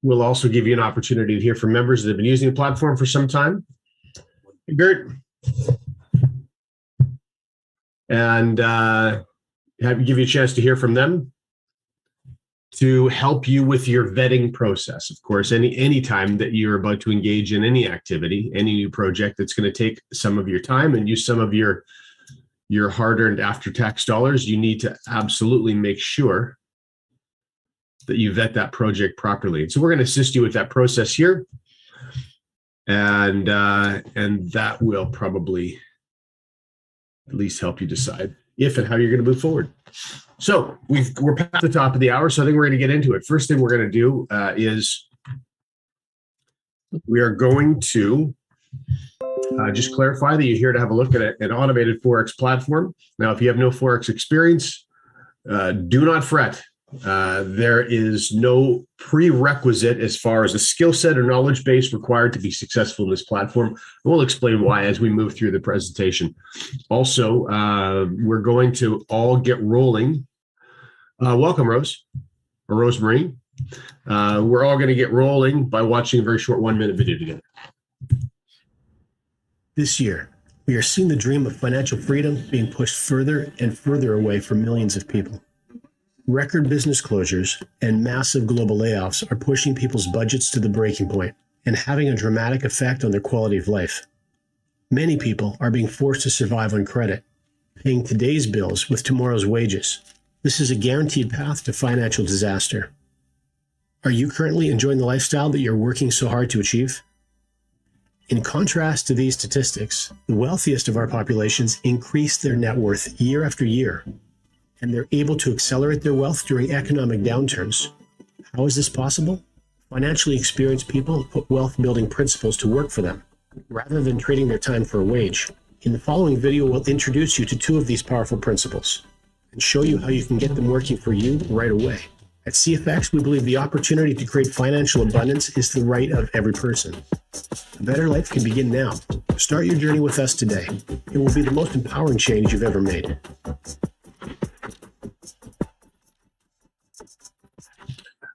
We'll also give you an opportunity to hear from members that have been using the platform for some time. Gert. And give you a chance to hear from them to help you with your vetting process. Of course, any time that you're about to engage in any activity, any new project that's going to take some of your time and use some of your hard-earned after-tax dollars, you need to absolutely make sure that you vet that project properly. And so we're going to assist you with that process here, and that will probably at least help you decide if and how you're going to move forward. So we're past the top of the hour, so I think we're going to get into it. First thing we're going to do is we are going to just clarify that you're here to have a look at an automated Forex platform. Now, if you have no Forex experience, do not fret. There is no prerequisite as far as a skill set or knowledge base required to be successful in this platform. And we'll explain why as we move through the presentation. Also, we're going to all get rolling. Welcome, Rose, or Rosemary. We're all going to get rolling by watching a very short 1-minute video together. This year, we are seeing the dream of financial freedom being pushed further and further away from millions of people. Record business closures and massive global layoffs are pushing people's budgets to the breaking point and having a dramatic effect on their quality of life. Many people are being forced to survive on credit, paying today's bills with tomorrow's wages. This is a guaranteed path to financial disaster. Are you currently enjoying the lifestyle that you're working so hard to achieve? In contrast to these statistics, the wealthiest of our populations increase their net worth year after year, and they're able to accelerate their wealth during economic downturns. How is this possible? Financially experienced people put wealth-building principles to work for them, rather than trading their time for a wage. In the following video, we'll introduce you to 2 of these powerful principles and show you how you can get them working for you right away. At CFX, we believe the opportunity to create financial abundance is the right of every person. A better life can begin now. Start your journey with us today. It will be the most empowering change you've ever made.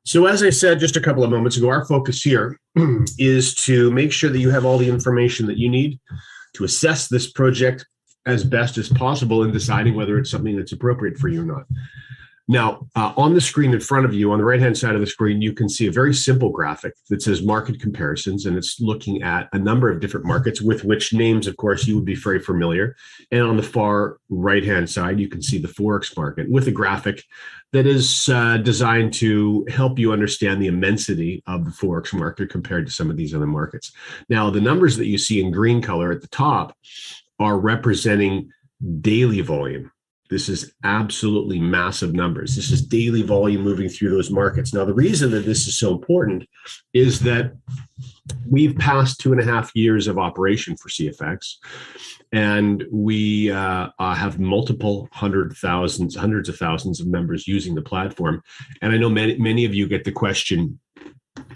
So as I said just a couple of moments ago, our focus here is to make sure that you have all the information that you need to assess this project as best as possible in deciding whether it's something that's appropriate for you or not. Now, on the screen in front of you, on the right-hand side of the screen, you can see a very simple graphic that says market comparisons, and it's looking at a number of different markets with which names, of course, you would be very familiar. And on the far right-hand side, you can see the Forex market with a graphic that is designed to help you understand the immensity of the Forex market compared to some of these other markets. Now, the numbers that you see in green color at the top are representing daily volume. This is absolutely massive numbers. This is daily volume moving through those markets. Now, the reason that this is so important is that we've passed 2.5 years of operation for CFX, and we have multiple hundreds of thousands of members using the platform. And I know many of you get the question,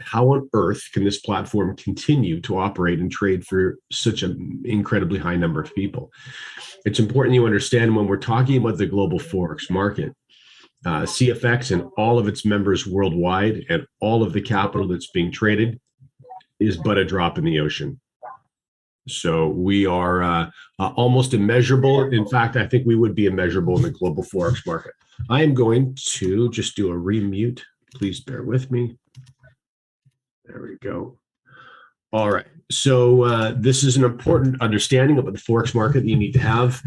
how on earth can this platform continue to operate and trade for such an incredibly high number of people? It's important you understand when we're talking about the global Forex market, CFX and all of its members worldwide and all of the capital that's being traded is but a drop in the ocean. So we are almost immeasurable. In fact, I think we would be immeasurable in the global Forex market. I am going to just do a remute. Please bear with me. There we go. All right. So this is an important understanding about the Forex market that you need to have.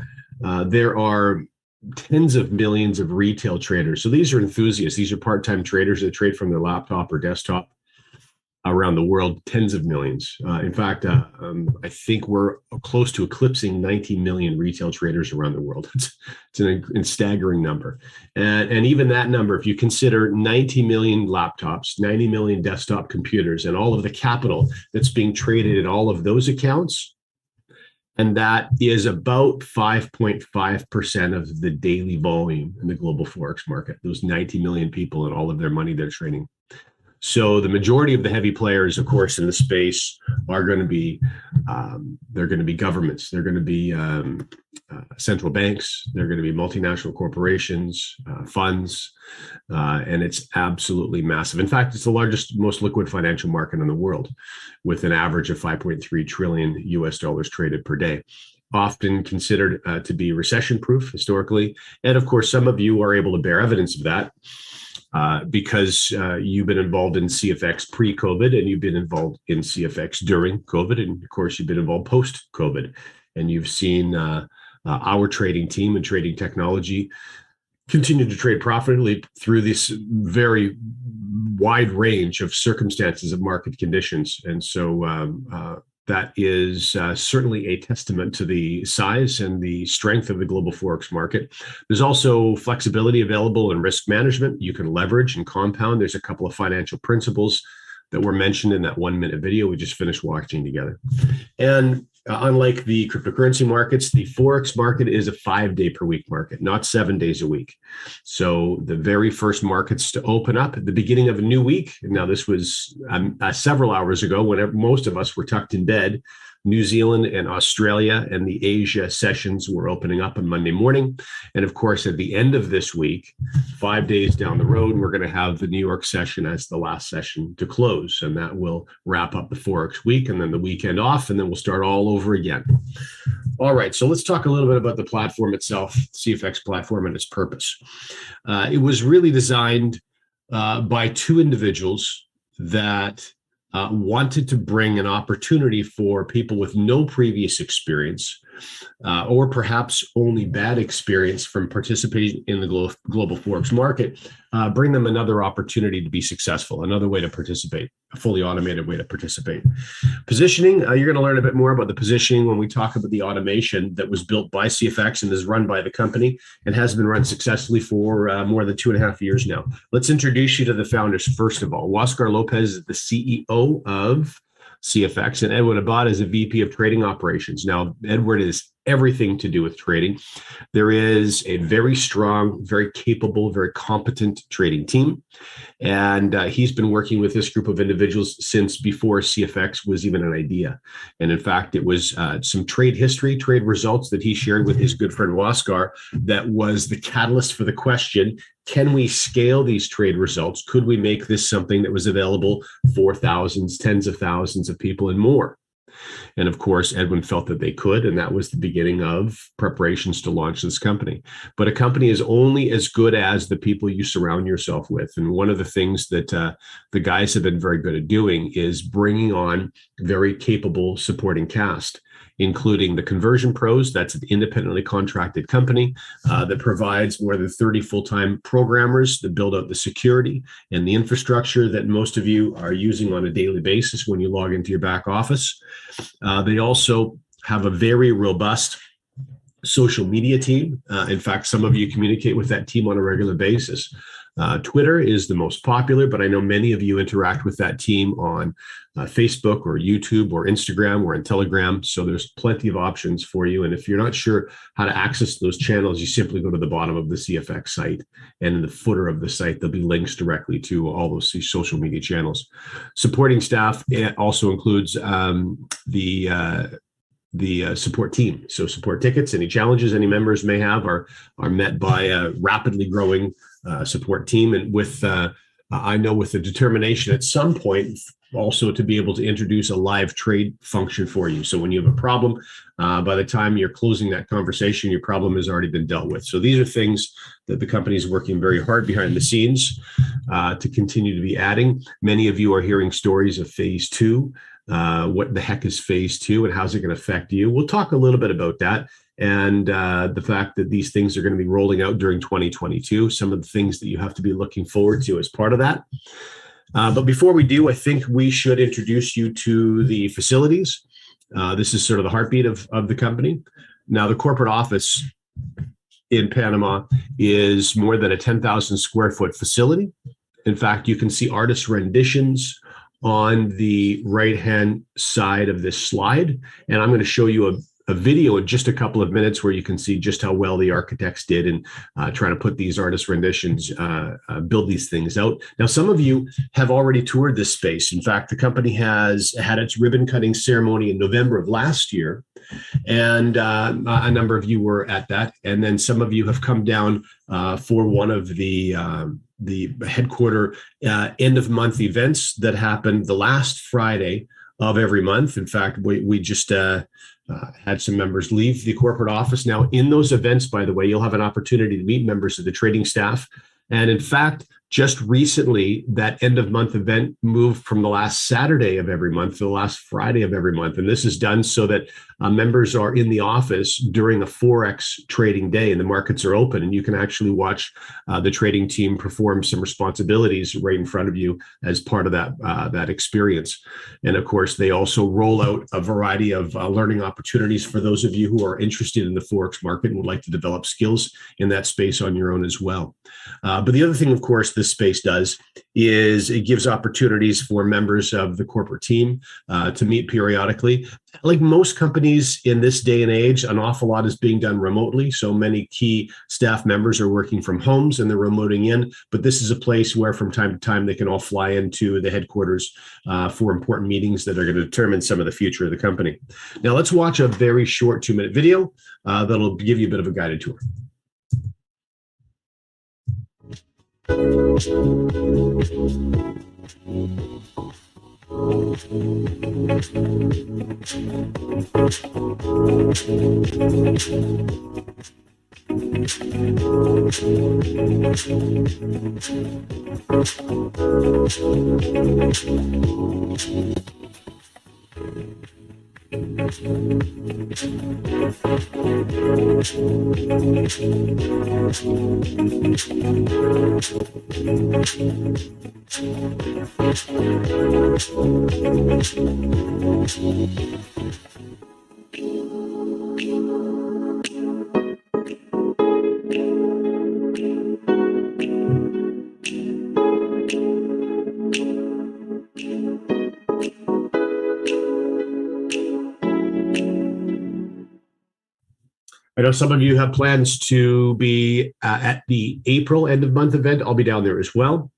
There are tens of millions of retail traders. So these are enthusiasts. These are part-time traders that trade from their laptop or desktop around the world, tens of millions. In fact, I think we're close to eclipsing 90 million retail traders around the world. It's a staggering number. And even that number, if you consider 90 million laptops, 90 million desktop computers, and all of the capital that's being traded in all of those accounts, and that is about 5.5% of the daily volume in the global Forex market, those 90 million people and all of their money they're trading. So the majority of the heavy players, of course, in the space are going to be they're going to be governments, they're going to be central banks, they're going to be multinational corporations, funds, and it's absolutely massive. In fact, it's the largest, most liquid financial market in the world, with an average of 5.3 trillion US dollars traded per day. Often considered to be recession-proof historically, and of course, some of you are able to bear evidence of that. Because you've been involved in CFX pre-COVID, and you've been involved in CFX during COVID, and of course you've been involved post-COVID, and you've seen our trading team and trading technology continue to trade profitably through this very wide range of circumstances of market conditions. And so that is certainly a testament to the size and the strength of the global Forex market. There's also flexibility available in risk management. You can leverage and compound. There's a couple of financial principles that were mentioned in that 1-minute video we just finished watching together. And unlike the cryptocurrency markets, the Forex market is a 5-day per week market, not 7 days a week. So the very first markets to open up at the beginning of a new week, now this was several hours ago when most of us were tucked in bed, New Zealand and Australia and the Asia sessions were opening up on Monday morning. And of course, at the end of this week, 5 days down the road, we're going to have the New York session as the last session to close. And that will wrap up the Forex week and then the weekend off, and then we'll start all over again. All right, so let's talk a little bit about the platform itself, CFX platform, and its purpose. It was really designed by two individuals that wanted to bring an opportunity for people with no previous experience or perhaps only bad experience from participating in the global Forex market, bring them another opportunity to be successful, another way to participate, a fully automated way to participate. Positioning, you're going to learn a bit more about the positioning when we talk about the automation that was built by CFX and is run by the company and has been run successfully for more than 2.5 years now. Let's introduce you to the founders first of all. Huáscar Lopez is the CEO of CFX, and Edward Abad is a VP of Trading Operations. Now, Edward is everything to do with trading. There is a very strong, very capable, very competent trading team, and he's been working with this group of individuals since before CFX was even an idea. And in fact, it was some trade history, trade results that he shared with his good friend Huáscar that was the catalyst for the question, can we scale these trade results? Could we make this something that was available for thousands, tens of thousands of people and more? And of course, Edwin felt that they could, and that was the beginning of preparations to launch this company. But a company is only as good as the people you surround yourself with. And one of the things that the guys have been very good at doing is bringing on very capable supporting cast, including the Conversion Pros. That's an independently contracted company that provides more than 30 full-time programmers that build out the security and the infrastructure that most of you are using on a daily basis when you log into your back office. They also have a very robust social media team. In fact, some of you communicate with that team on a regular basis. Twitter is the most popular, but I know many of you interact with that team on Facebook or YouTube or Instagram or in Telegram. So there's plenty of options for you. And if you're not sure how to access those channels, you simply go to the bottom of the CFX site, and in the footer of the site, there'll be links directly to all those social media channels. Supporting staff also includes the support team. So support tickets, any challenges any members may have are met by a rapidly growing support team. And with, I know with the determination at some point also to be able to introduce a live trade function for you. So when you have a problem, by the time you're closing that conversation, your problem has already been dealt with. So these are things that the company is working very hard behind the scenes to continue to be adding. Many of you are hearing stories of phase 2. What the heck is phase 2 and how's it going to affect you? We'll talk a little bit about that and the fact that these things are going to be rolling out during 2022, some of the things that you have to be looking forward to as part of that. But before we do, I think we should introduce you to the facilities. This is sort of the heartbeat of the company. Now, the corporate office in Panama is more than a 10,000 square foot facility. In fact, you can see artist renditions on the right-hand side of this slide. And I'm going to show you a video in just a couple of minutes where you can see just how well the architects did in trying to put these artist renditions, build these things out. Now, some of you have already toured this space. In fact, the company has had its ribbon cutting ceremony in November of last year, and a number of you were at that. And then some of you have come down for one of the headquarter end of month events that happened the last Friday of every month. In fact, we just had some members leave the corporate office. Now, in those events, by the way, you'll have an opportunity to meet members of the trading staff. And in fact, just recently, that end of month event moved from the last Saturday of every month to the last Friday of every month. And this is done so that members are in the office during a Forex trading day and the markets are open, and you can actually watch the trading team perform some responsibilities right in front of you as part of that experience. And of course, they also roll out a variety of learning opportunities for those of you who are interested in the Forex market and would like to develop skills in that space on your own as well. But the other thing, of course, this space does is it gives opportunities for members of the corporate team to meet periodically. Like most companies in this day and age, an awful lot is being done remotely. So many key staff members are working from homes and they're remoting in. But this is a place where from time to time they can all fly into the headquarters for important meetings that are going to determine some of the future of the company. Now let's watch a very short 2-minute video that'll give you a bit of a guided tour. I know some of you have plans to be at the April end of month event. I'll be down there as well.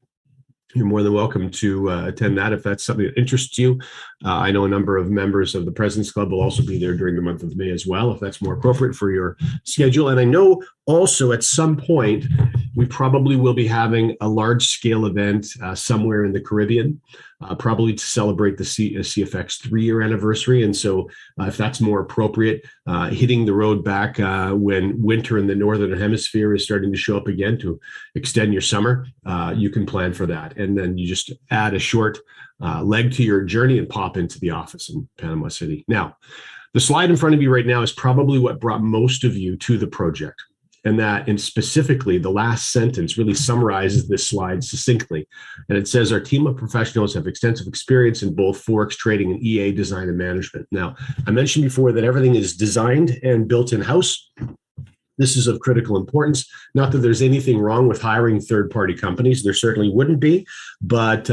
You're more than welcome to attend that if that's something that interests you. I know a number of members of the President's Club will also be there during the month of May as well, if that's more appropriate for your schedule. And I know also at some point, we probably will be having a large-scale event somewhere in the Caribbean, probably to celebrate the CFX 3-year anniversary. And so if that's more appropriate, hitting the road back when winter in the Northern Hemisphere is starting to show up again to extend your summer, you can plan for that. And then you just add a short leg to your journey and pop into the office in Panama City. Now, the slide in front of you right now is probably what brought most of you to the project. And specifically, the last sentence really summarizes this slide succinctly. And it says, our team of professionals have extensive experience in both Forex trading and EA design and management. Now, I mentioned before that everything is designed and built in-house. This is of critical importance. Not that there's anything wrong with hiring third-party companies. There certainly wouldn't be. But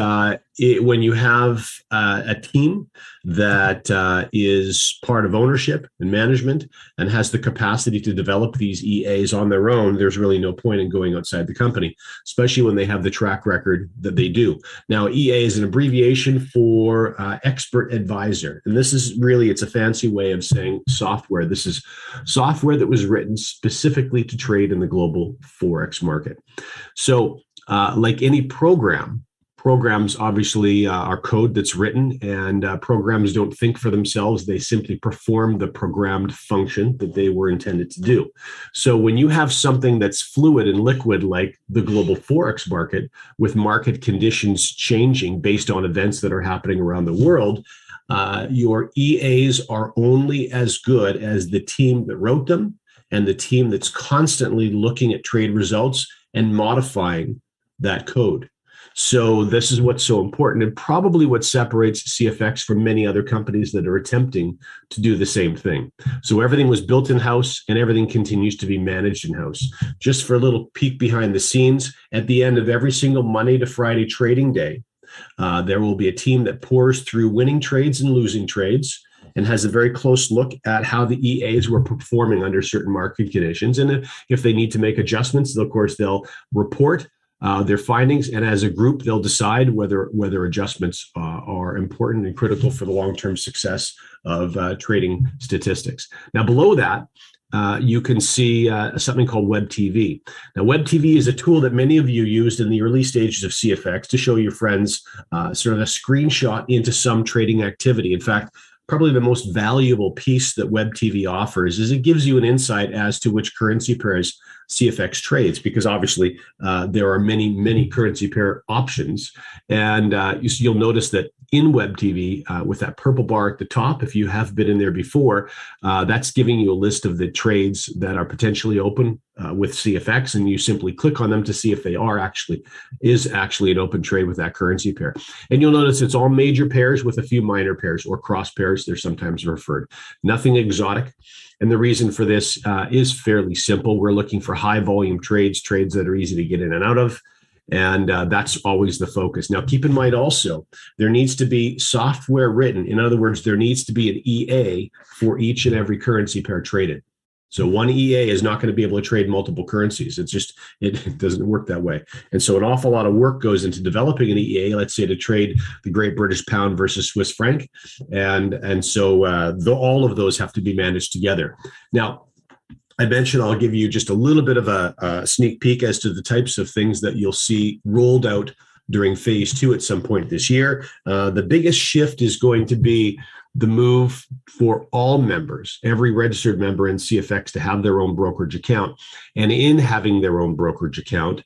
when you have a team that is part of ownership and management and has the capacity to develop these EAs on their own, there's really no point in going outside the company, especially when they have the track record that they do. Now, EA is an abbreviation for expert advisor. And this is really, it's a fancy way of saying software. This is software that was written specifically to trade in the global Forex market. So like any programs obviously are code that's written, and programs don't think for themselves. They simply perform the programmed function that they were intended to do. So when you have something that's fluid and liquid like the global Forex market, with market conditions changing based on events that are happening around the world, your EAs are only as good as the team that wrote them and the team that's constantly looking at trade results and modifying that code. So this is what's so important, and probably what separates CFX from many other companies that are attempting to do the same thing. So everything was built in-house and everything continues to be managed in-house. Just for a little peek behind the scenes, at the end of every single Monday to Friday trading day, there will be a team that pours through winning trades and losing trades. and has a very close look at how the EAs were performing under certain market conditions. And if they need to make adjustments, of course, they'll report their findings, and as a group, they'll decide whether adjustments are important and critical for the long-term success of trading statistics. Now, below that, you can see something called Web TV. Now, Web TV is a tool that many of you used in the early stages of CFX to show your friends sort of a screenshot into some trading activity. In fact, probably the most valuable piece that Web TV offers is it gives you an insight as to which currency pairs CFX trades, because obviously there are many currency pair options. And you'll notice that in Web TV, with that purple bar at the top, if you have been in there before, that's giving you a list of the trades that are potentially open with CFX, and you simply click on them to see if they is actually an open trade with that currency pair. And you'll notice it's all major pairs with a few minor pairs, or cross pairs, they're sometimes referred. Nothing exotic. And the reason for this is fairly simple. We're looking for high volume trades that are easy to get in and out of. And that's always the focus. Now, keep in mind also, there needs to be software written. In other words, there needs to be an EA for each and every currency pair traded. So one EA is not going to be able to trade multiple currencies. It doesn't work that way. And so an awful lot of work goes into developing an EA, let's say to trade the Great British Pound versus Swiss franc. And so all of those have to be managed together. Now, I mentioned I'll give you just a little bit of a sneak peek as to the types of things that you'll see rolled out during phase 2 at some point this year. The biggest shift is going to be the move for all members, every registered member in CFX, to have their own brokerage account. And in having their own brokerage account,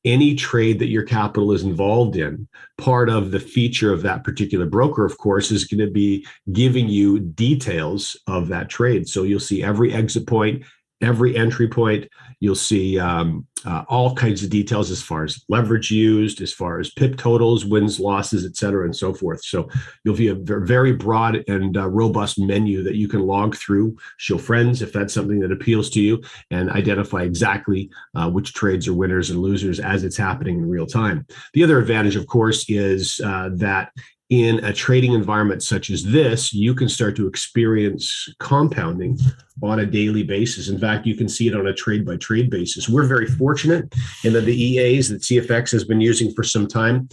any trade that your capital is involved in, part of the feature of that particular broker, of course, is going to be giving you details of that trade. So you'll see every exit point, every entry point. You'll see all kinds of details as far as leverage used, as far as pip totals, wins, losses, et cetera, and so forth. So you'll be a very broad and robust menu that you can log through, show friends if that's something that appeals to you, and identify exactly which trades are winners and losers as it's happening in real time. The other advantage, of course, is that in a trading environment such as this, you can start to experience compounding on a daily basis. In fact, you can see it on a trade-by-trade basis. We're very fortunate in that the EAs that CFX has been using for some time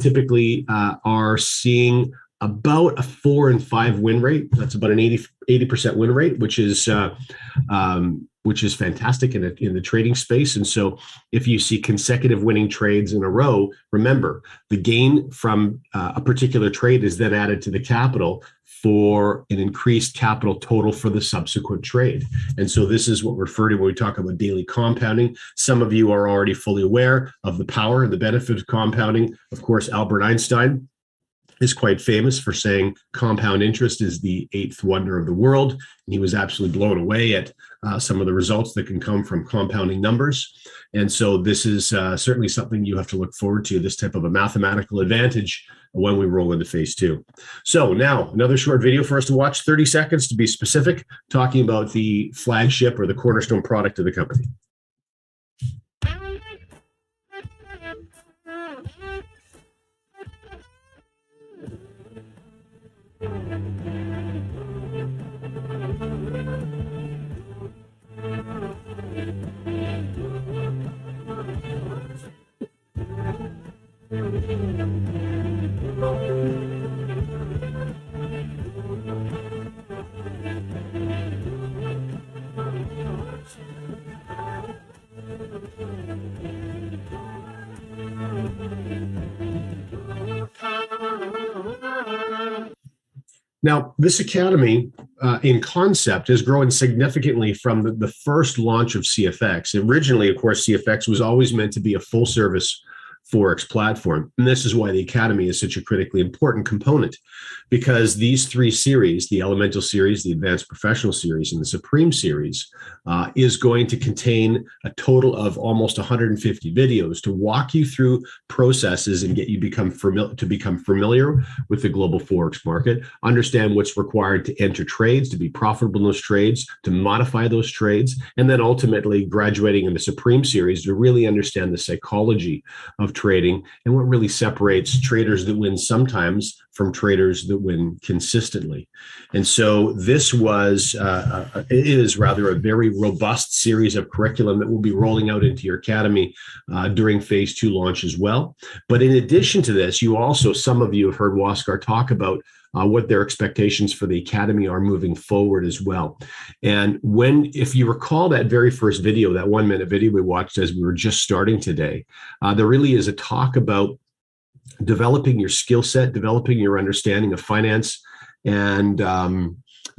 typically are seeing about a 4 and 5 win rate. That's about an 80% win rate, which is fantastic in the trading space. And so if you see consecutive winning trades in a row, remember, the gain from a particular trade is then added to the capital for an increased capital total for the subsequent trade. And so this is what we refer to when we talk about daily compounding. Some of you are already fully aware of the power and the benefit of compounding. Of course, Albert Einstein is quite famous for saying compound interest is the 8th wonder of the world. And he was absolutely blown away at some of the results that can come from compounding numbers. And so this is certainly something you have to look forward to, this type of a mathematical advantage when we roll into phase 2. So now another short video for us to watch, 30 seconds to be specific, talking about the flagship or the cornerstone product of the company. Now, this academy in concept has grown significantly from the first launch of CFX. Originally, of course, CFX was always meant to be a full service Forex platform. And this is why the Academy is such a critically important component, because these 3 series, the Elemental series, the Advanced Professional series, and the Supreme series, is going to contain a total of almost 150 videos to walk you through processes and get you become familiar with the global Forex market, understand what's required to enter trades, to be profitable in those trades, to modify those trades, and then ultimately graduating in the Supreme series to really understand the psychology of of trading and what really separates traders that win sometimes from traders that win consistently. And so this is rather a very robust series of curriculum that will be rolling out into your academy during phase 2 launch as well. But in addition to this, some of you have heard Waskar talk about what their expectations for the academy are moving forward as well. And if you recall that very first video, that 1-minute video we watched as we were just starting today, there really is a talk about developing your skill set, developing your understanding of finance, and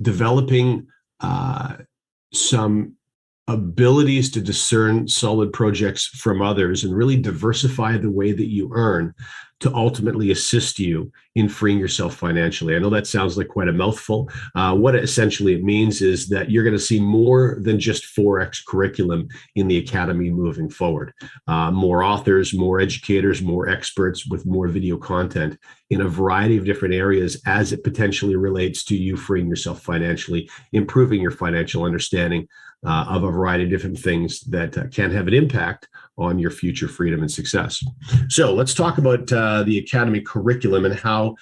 developing some abilities to discern solid projects from others and really diversify the way that you earn to ultimately assist you in freeing yourself financially. I know that sounds like quite a mouthful. What essentially it means is that you're going to see more than just Forex curriculum in the academy moving forward. More authors, more educators, more experts with more video content in a variety of different areas as it potentially relates to you freeing yourself financially, improving your financial understanding of a variety of different things that can have an impact on your future freedom and success. So let's talk about the Academy curriculum and how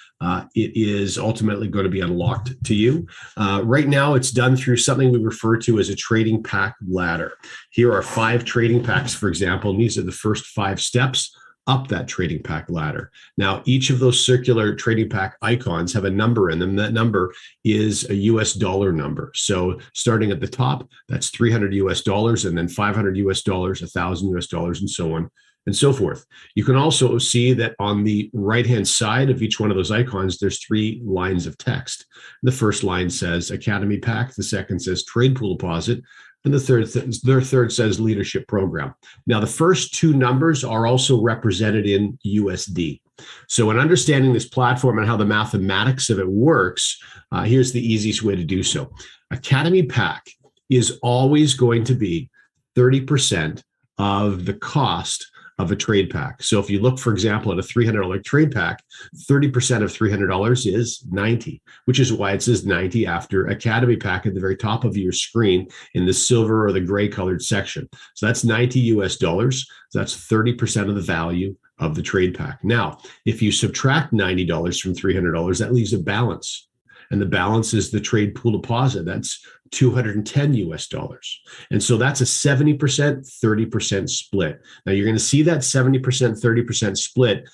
it is ultimately going to be unlocked to you. Right now, it's done through something we refer to as a trading pack ladder. Here are 5 trading packs, for example, and these are the first 5 steps up that trading pack ladder. Now, each of those circular trading pack icons have a number in them. That number is a US dollar number. So starting at the top, that's 300 US dollars, and then 500 US dollars, 1,000 US dollars, and so on and so forth. You can also see that on the right-hand side of each one of those icons, there's 3 lines of text. The first line says Academy Pack. The second says Trade Pool Deposit. And the third says Leadership Program. Now, the first 2 numbers are also represented in USD. So in understanding this platform and how the mathematics of it works, here's the easiest way to do so. Academy Pack is always going to be 30% of the cost of a trade pack. So if you look, for example, at a $300 trade pack, 30% of $300 is 90, which is why it says 90 after Academy Pack at the very top of your screen in the silver or the gray colored section. So that's 90 US dollars. So that's 30% of the value of the trade pack. Now, if you subtract $90 from $300, that leaves a balance. And the balance is the trade pool deposit. That's 210 US dollars. And so that's a 70%, 30% split. Now you're going to see that 70%, 30% split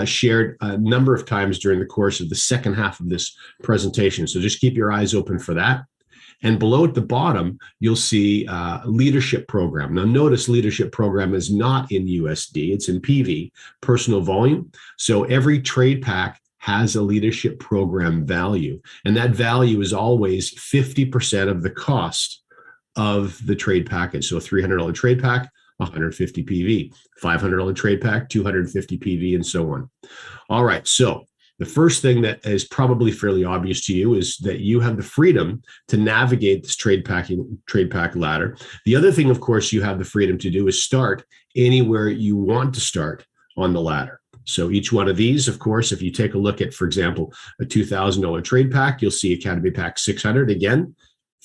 shared a number of times during the course of the second half of this presentation. So just keep your eyes open for that. And below at the bottom, you'll see Leadership Program. Now notice Leadership Program is not in USD, it's in PV, personal volume. So every trade pack has a leadership program value. And that value is always 50% of the cost of the trade package. So a $300 trade pack, 150 PV, $500 trade pack, 250 PV, and so on. All right, so the first thing that is probably fairly obvious to you is that you have the freedom to navigate this trade pack ladder. The other thing, of course, you have the freedom to do is start anywhere you want to start on the ladder. So each one of these, of course, if you take a look at, for example, a $2,000 trade pack, you'll see Academy Pack 600. Again,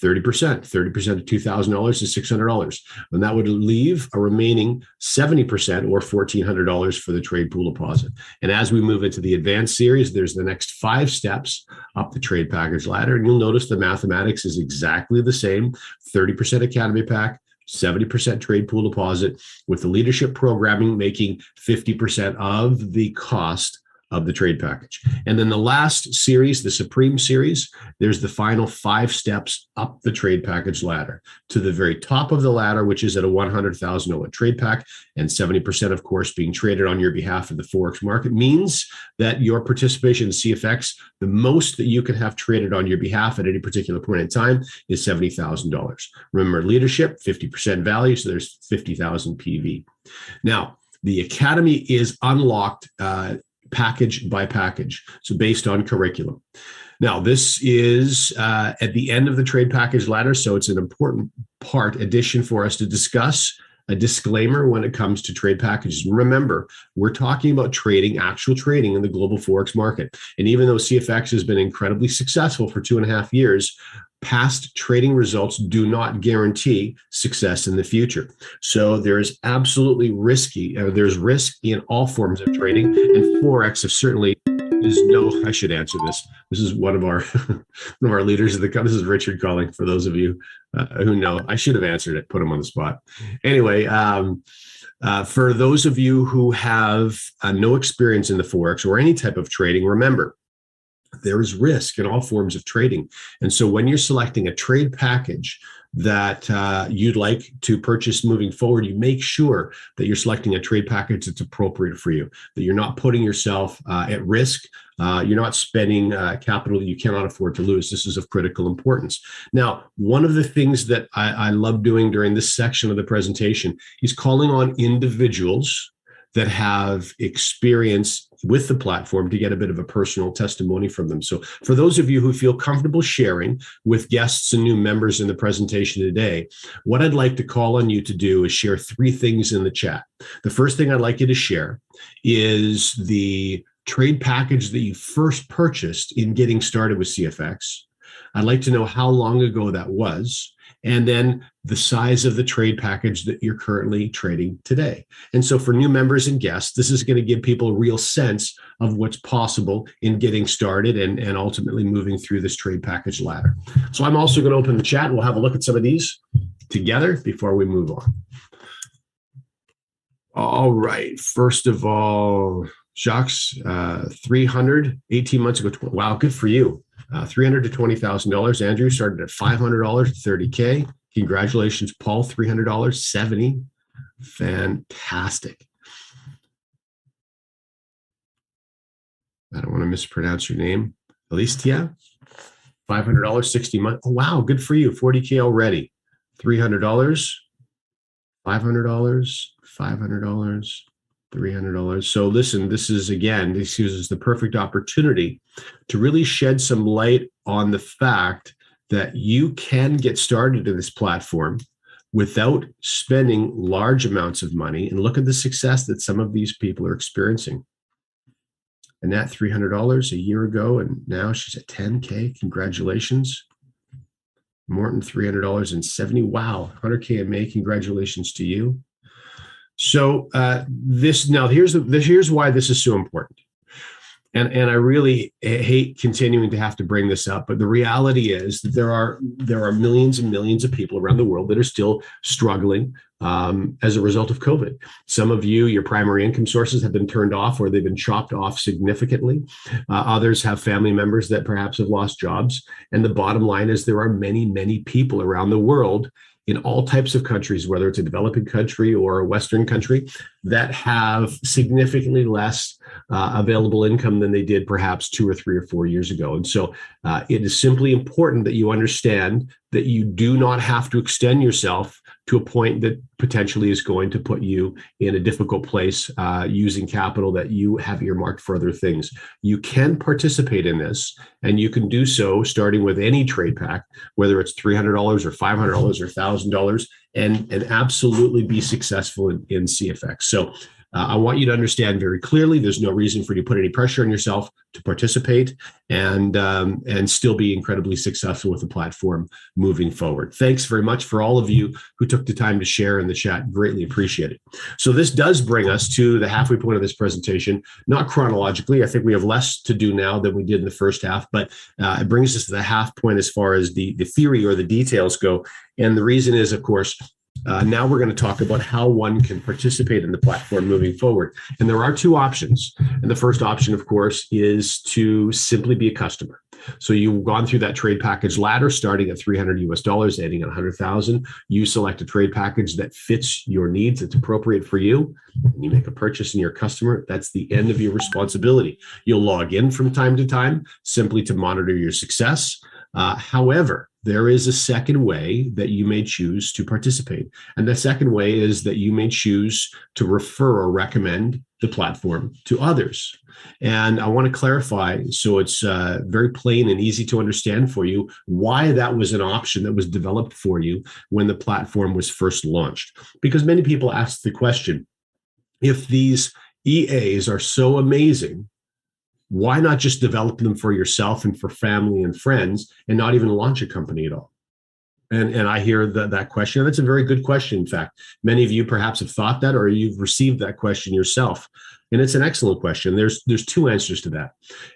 30%. 30% of $2,000 is $600. And that would leave a remaining 70% or $1,400 for the trade pool deposit. And as we move into the advanced series, there's the next 5 steps up the trade package ladder. And you'll notice the mathematics is exactly the same. 30% Academy Pack, 70% trade pool deposit, with the leadership programming making 50% of the cost of the trade package. And then the last series, the Supreme series, there's the final 5 steps up the trade package ladder to the very top of the ladder, which is at a $100,000 trade pack, and 70%, of course, being traded on your behalf in the Forex market means that your participation in CFX, the most that you can have traded on your behalf at any particular point in time is $70,000. Remember, leadership, 50% value, so there's 50,000 PV. Now, the Academy is unlocked package by package, so based on curriculum. Now, this is at the end of the trade package ladder, so it's an important addition for us to discuss a disclaimer when it comes to trade packages. Remember, we're talking about actual trading in the global Forex market. And even though CFX has been incredibly successful for 2.5 years, past trading results do not guarantee success in the future. So there's absolutely there's risk in all forms of trading, and Forex have certainly I should answer this. This is one of our one of our leaders of the company. This is Richard calling, for those of you who know. I should have answered it, put him on the spot. Anyway, for those of you who have no experience in the Forex or any type of trading, remember, there is risk in all forms of trading. And so when you're selecting a trade package that you'd like to purchase moving forward, you make sure that you're selecting a trade package that's appropriate for you, that you're not putting yourself at risk. You're not spending capital that you cannot afford to lose. This is of critical importance. Now, one of the things that I love doing during this section of the presentation is calling on individuals that have experience with the platform to get a bit of a personal testimony from them. So for those of you who feel comfortable sharing with guests and new members in the presentation today, what I'd like to call on you to do is share 3 things in the chat. The first thing I'd like you to share is the trade package that you first purchased in getting started with CFX. I'd like to know how long ago that was, and then the size of the trade package that you're currently trading today. And so for new members and guests, this is going to give people a real sense of what's possible in getting started and ultimately moving through this trade package ladder. So I'm also going to open the chat and we'll have a look at some of these together before we move on. All right. First of all, Jacques, 300, 18 months ago. Wow, good for you. $300 to $20,000. Andrew started at $500 to $30K. Congratulations, Paul. $300, $70. Fantastic. I don't want to mispronounce your name. Alicia, $500, 60 months. Oh, wow, good for you. 40K already. $300, $500, $500. $300. So listen, this uses the perfect opportunity to really shed some light on the fact that you can get started in this platform without spending large amounts of money. And look at the success that some of these people are experiencing. And that $300 a year ago, and now she's at 10K. Congratulations. Morton, $300.70. Wow, 100K in May. Congratulations to you. So here's why this is so important. And I really hate continuing to have to bring this up, but the reality is that there are millions and millions of people around the world that are still struggling as a result of COVID. Some of you, your primary income sources have been turned off or they've been chopped off significantly. Others have family members that perhaps have lost jobs. And the bottom line is there are many, many people around the world in all types of countries, whether it's a developing country or a Western country, that have significantly less available income than they did perhaps 2 or 3 or 4 years ago. And so it is simply important that you understand that you do not have to extend yourself to a point that potentially is going to put you in a difficult place using capital that you have earmarked for other things. You can participate in this, and you can do so starting with any trade pack, whether it's $300 or $500 or $1,000, and absolutely be successful in CFX. So I want you to understand very clearly, there's no reason for you to put any pressure on yourself to participate and still be incredibly successful with the platform moving forward. Thanks very much for all of you who took the time to share in the chat. Greatly appreciate it. So this does bring us to the halfway point of this presentation, not chronologically. I think we have less to do now than we did in the first half, but it brings us to the half point as far as the theory or the details go. And the reason is, of course, now we're going to talk about how one can participate in the platform moving forward. And there are 2 options. And the first option, of course, is to simply be a customer. So you've gone through that trade package ladder, starting at $300 ending at 100,000. You select a trade package that fits your needs, that's appropriate for you, and you make a purchase in your customer. That's the end of your responsibility. You'll log in from time to time simply to monitor your success. However, there is a second way that you may choose to participate. And the second way is that you may choose to refer or recommend the platform to others. And I want to clarify, so it's very plain and easy to understand for you, why that was an option that was developed for you when the platform was first launched. Because many people ask the question, if these EAs are so amazing, why not just develop them for yourself and for family and friends and not even launch a company at all? And I hear that question. And that's a very good question. In fact, many of you perhaps have thought that, or you've received that question yourself. And it's an excellent question. There's two answers to that.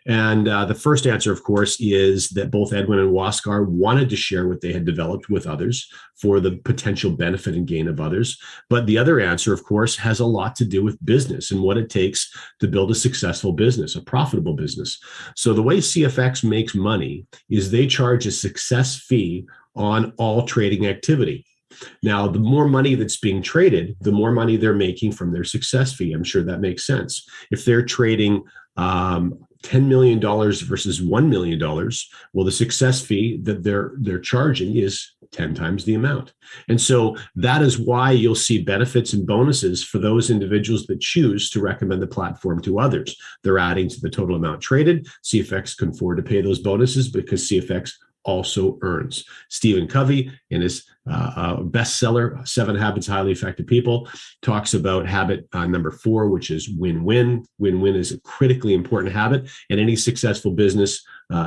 And the first answer, of course, is that both Edwin and Waskar wanted to share what they had developed with others for the potential benefit and gain of others. But the other answer, of course, has a lot to do with business and what it takes to build a successful business, a profitable business. So the way CFX makes money is they charge a success fee on all trading activity. Now, the more money that's being traded, the more money they're making from their success fee. I'm sure that makes sense. If they're trading $10 million versus $1 million, well, the success fee that they're charging is 10 times the amount. And so that is why you'll see benefits and bonuses for those individuals that choose to recommend the platform to others. They're adding to the total amount traded. CFX can afford to pay those bonuses because CFX also earns. Stephen Covey, in his bestseller, 7 Habits of Highly Effective People, talks about habit number 4, which is win-win. Win-win is a critically important habit, and any successful business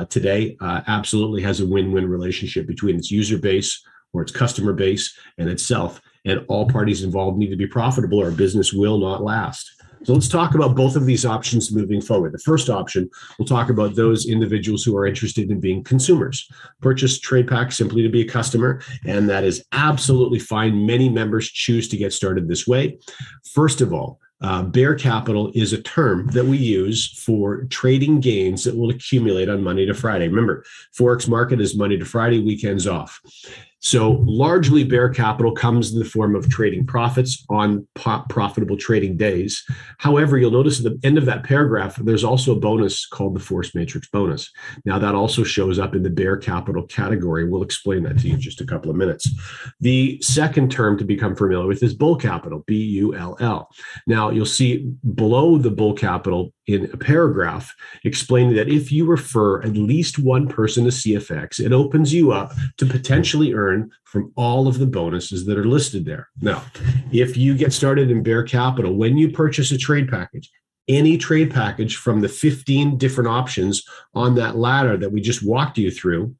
today absolutely has a win-win relationship between its user base or its customer base and itself. And all parties involved need to be profitable or a business will not last. So let's talk about both of these options moving forward. The first option, we'll talk about those individuals who are interested in being consumers. Purchase trade pack simply to be a customer, and that is absolutely fine. Many members choose to get started this way. First of all, bear capital is a term that we use for trading gains that will accumulate on Monday to Friday. Remember, Forex market is Monday to Friday, weekends off. So largely bear capital comes in the form of trading profits on profitable trading days. However, you'll notice at the end of that paragraph, there's also a bonus called the force matrix bonus. Now that also shows up in the bear capital category. We'll explain that to you in just a couple of minutes. The second term to become familiar with is bull capital, B-U-L-L. Now you'll see below the bull capital in a paragraph explaining that if you refer at least one person to CFX, it opens you up to potentially earn from all of the bonuses that are listed there. Now, if you get started in bear capital, when you purchase a trade package, any trade package from the 15 different options on that ladder that we just walked you through,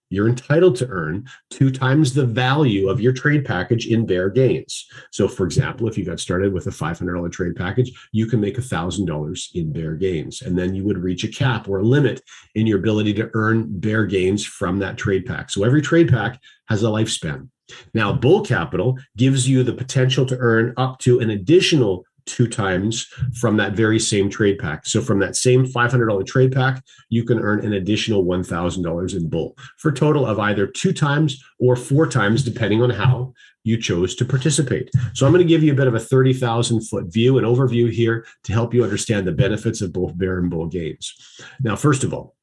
you're entitled to earn 2 times the value of your trade package in bear gains. So for example, if you got started with a $500 trade package, you can make $1,000 in bear gains. And then you would reach a cap or a limit in your ability to earn bear gains from that trade pack. So every trade pack has a lifespan. Now, bull capital gives you the potential to earn up to an additional 2 times from that very same trade pack. So from that same $500 trade pack, you can earn an additional $1,000 in bull for a total of either 2 times or 4 times, depending on how you chose to participate. So I'm going to give you a bit of a 30,000-foot view, an overview here to help you understand the benefits of both bear and bull gains. Now, first of all,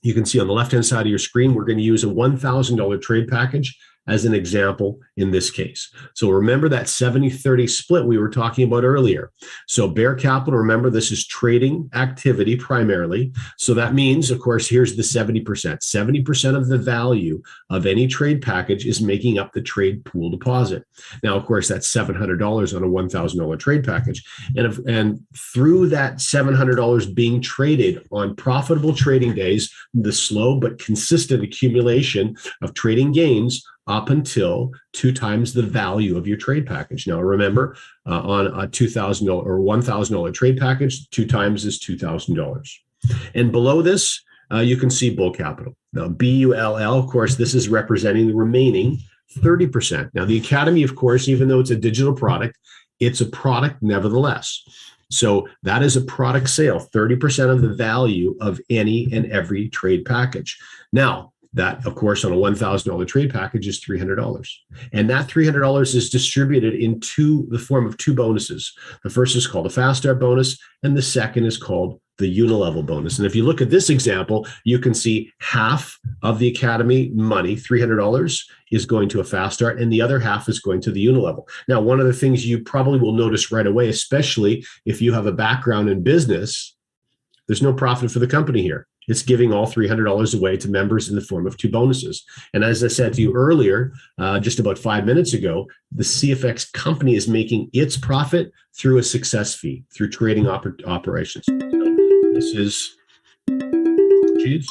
you can see on the left-hand side of your screen, we're going to use a $1,000 trade package as an example in this case. So remember that 70-30 split we were talking about earlier. So bear capital, remember this is trading activity primarily. So that means, of course, here's the 70%. 70% of the value of any trade package is making up the trade pool deposit. Now, of course, that's $700 on a $1,000 trade package. And through that $700 being traded on profitable trading days, the slow but consistent accumulation of trading gains up until 2 times the value of your trade package. Now, remember, on a $2,000 or $1,000 trade package, 2 times is $2,000. And below this, you can see bull capital. Now, BULL, of course, this is representing the remaining 30%. Now, the Academy, of course, even though it's a digital product, it's a product nevertheless. So that is a product sale, 30% of the value of any and every trade package. Now, That, of course, on a $1,000 trade package is $300. And that $300 is distributed into the form of two bonuses. The first is called a fast start bonus, and the second is called the unilevel bonus. And if you look at this example, you can see half of the Academy money, $300, is going to a fast start, and the other half is going to the unilevel. Now, one of the things you probably will notice right away, especially if you have a background in business, there's no profit for the company here. It's giving all $300 away to members in the form of two bonuses. And as I said to you earlier, just about 5 minutes ago, the CFX company is making its profit through a success fee, through trading operations. This is, geez.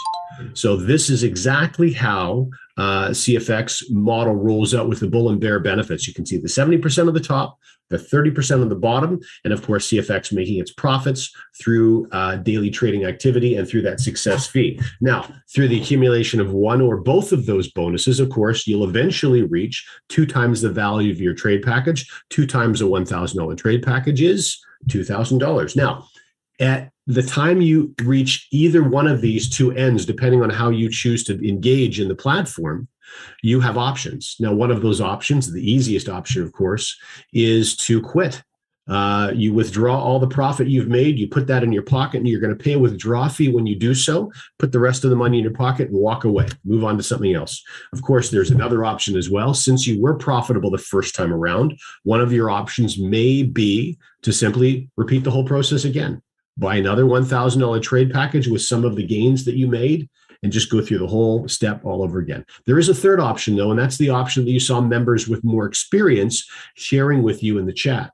So this is exactly how CFX model rolls out with the bull and bear benefits. You can see the 70% of the top, the 30% on the bottom, and of course, CFX making its profits through daily trading activity and through that success fee. Now, through the accumulation of one or both of those bonuses, of course, you'll eventually reach 2 times the value of your trade package. 2 times a $1,000 trade package is $2,000. Now, at the time you reach either one of these two ends, depending on how you choose to engage in the platform, you have options. Now, one of those options, the easiest option, of course, is to quit. You withdraw all the profit you've made, you put that in your pocket, and you're going to pay a withdrawal fee when you do so. Put the rest of the money in your pocket and walk away. Move on to something else. Of course, there's another option as well. Since you were profitable the first time around, one of your options may be to simply repeat the whole process again. Buy another $1,000 trade package with some of the gains that you made and just go through the whole step all over again. There is a third option, though, and that's the option that you saw members with more experience sharing with you in the chat.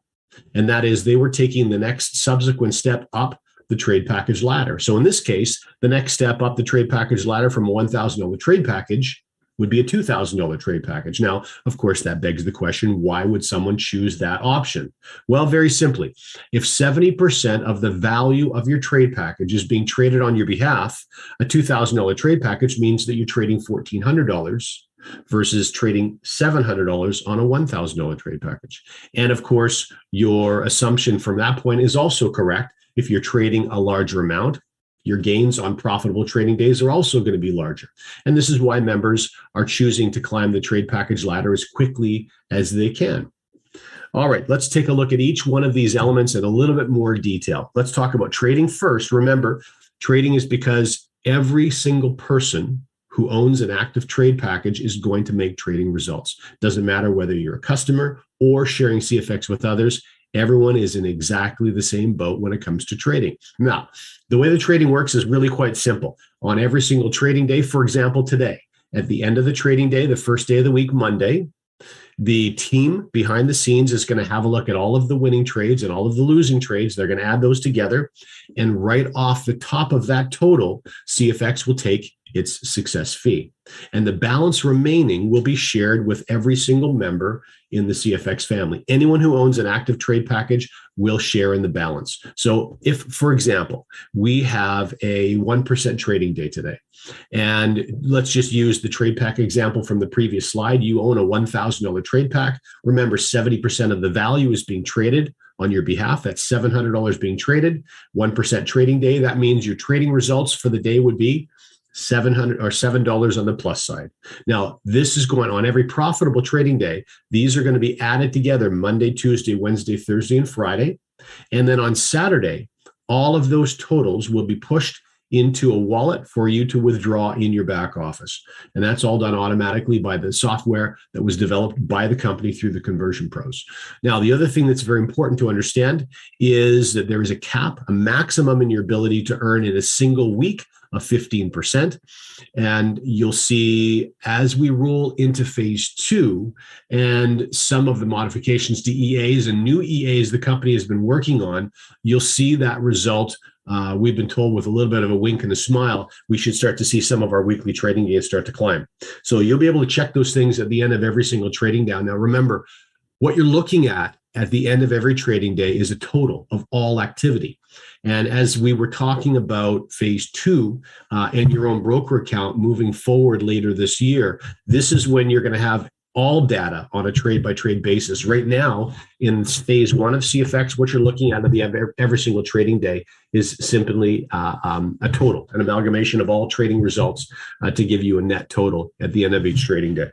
And that is they were taking the next subsequent step up the trade package ladder. So in this case, the next step up the trade package ladder from a $1,000 trade package would be a $2,000 trade package. Now, of course, that begs the question, why would someone choose that option? Well, very simply, if 70% of the value of your trade package is being traded on your behalf, a $2,000 trade package means that you're trading $1,400 versus trading $700 on a $1,000 trade package. And of course, your assumption from that point is also correct. If you're trading a larger amount, your gains on profitable trading days are also going to be larger. And this is why members are choosing to climb the trade package ladder as quickly as they can. All right, let's take a look at each one of these elements in a little bit more detail. Let's talk about trading first. Remember, trading is because every single person who owns an active trade package is going to make trading results. Doesn't matter whether you're a customer or sharing CFX with others. Everyone is in exactly the same boat when it comes to trading. Now, the way the trading works is really quite simple. On every single trading day, for example, today, at the end of the trading day, the first day of the week, Monday, the team behind the scenes is going to have a look at all of the winning trades and all of the losing trades. They're going to add those together. And right off the top of that total, CFX will take its success fee. And the balance remaining will be shared with every single member in the CFX family. Anyone who owns an active trade package will share in the balance. So if, for example, we have a 1% trading day today, and let's just use the trade pack example from the previous slide. You own a $1,000 trade pack. Remember, 70% of the value is being traded on your behalf. That's $700 being traded. 1% trading day. That means your trading results for the day would be $7 on the plus side. Now, this is going on every profitable trading day. These are going to be added together Monday, Tuesday, Wednesday, Thursday, and Friday. And then on Saturday, all of those totals will be pushed into a wallet for you to withdraw in your back office. And that's all done automatically by the software that was developed by the company through the conversion pros. Now, the other thing that's very important to understand is that there is a cap, a maximum in your ability to earn in a single week of 15%. And you'll see as we roll into phase 2 and some of the modifications to EAs and new EAs the company has been working on, you'll see that result. We've been told with a little bit of a wink and a smile, we should start to see some of our weekly trading gains start to climb. So you'll be able to check those things at the end of every single trading down. Now, remember, what you're looking at the end of every trading day is a total of all activity. And as we were talking about phase 2 and your own broker account moving forward later this year, this is when you're going to have all data on a trade by trade basis. Right now, in phase one of CFX, what you're looking at every single trading day is simply a total, an amalgamation of all trading results to give you a net total at the end of each trading day.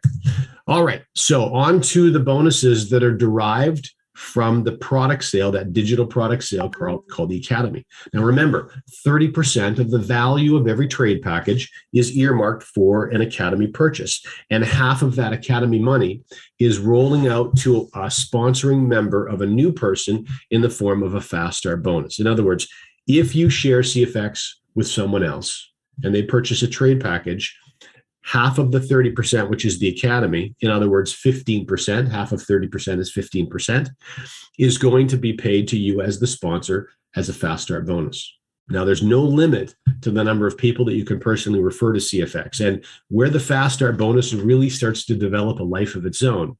All right, so on to the bonuses that are derived from the product sale, that digital product sale called the Academy. Now remember, 30% of the value of every trade package is earmarked for an Academy purchase. And half of that Academy money is rolling out to a sponsoring member of a new person in the form of a Fast Start bonus. In other words, if you share CFX with someone else and they purchase a trade package, half of the 30%, which is the Academy, in other words, 15%, half of 30% is 15%, is going to be paid to you as the sponsor as a Fast Start bonus. Now, there's no limit to the number of people that you can personally refer to CFX. And where the Fast Start bonus really starts to develop a life of its own